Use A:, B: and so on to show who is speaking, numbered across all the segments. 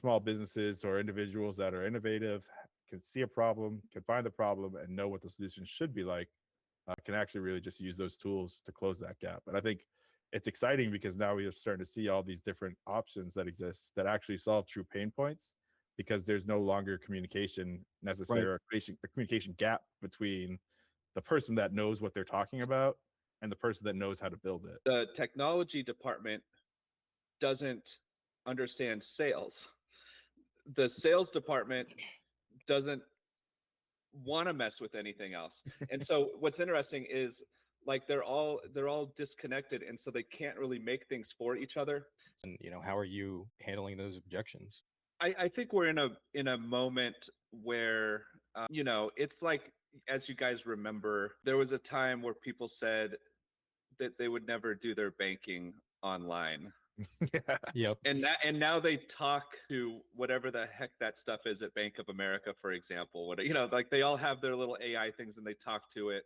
A: small businesses or individuals that are innovative, can see a problem, can find the problem, and know what the solution should be like, can actually really just use those tools to close that gap. And I think it's exciting because now we are starting to see all these different options that exist that actually solve true pain points, because there's no longer communication necessary,
B: Right.
A: or a communication gap between the person that knows what they're talking about and the person that knows how to build it.
C: The technology department doesn't understand sales. The sales department doesn't want to mess with anything else. And so what's interesting is, like, they're all disconnected, and so they can't really make things for each other.
B: And how are you handling those objections?
C: I think we're in a moment where it's like, as you guys remember, there was a time where people said that they would never do their banking online.
A: Yeah.
B: Yep.
C: And now they talk to whatever the heck that stuff is at Bank of America, for example. Like, they all have their little AI things and they talk to it.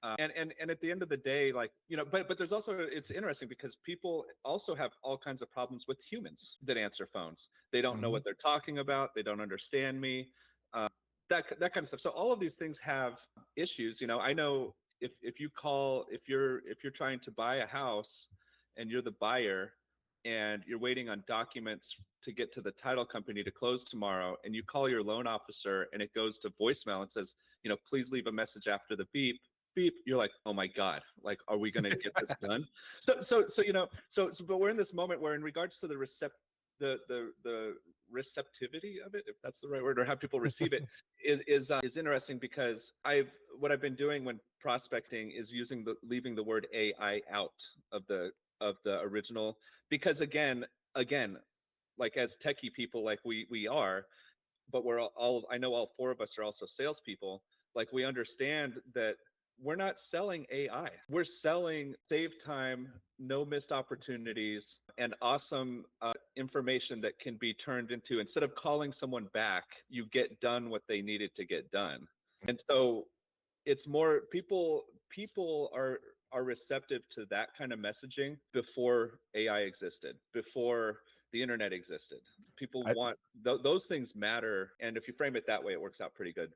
C: And at the end of the day, like, but there's also, it's interesting because people also have all kinds of problems with humans that answer phones. They don't know what they're talking about. They don't understand me. That kind of stuff. So all of these things have issues. I know if you're trying to buy a house and you're the buyer and you're waiting on documents to get to the title company to close tomorrow, and you call your loan officer and it goes to voicemail and says, please leave a message after the beep, you're like, oh my God, like, are we going to get this done? So but we're in this moment where, in regards to the receptivity of it, if that's the right word, or how people receive it, is interesting, because what I've been doing when prospecting is leaving the word AI out of the original, because again, like, as techie people, like we are, but I know all four of us are also salespeople. Like, we understand that we're not selling AI. We're selling save time, no missed opportunities, and awesome information that can be turned into, instead of calling someone back, you get done what they needed to get done. And so it's more, people are receptive to that kind of messaging before AI existed, before the internet existed. People want those things matter, and if you frame it that way, it works out pretty good.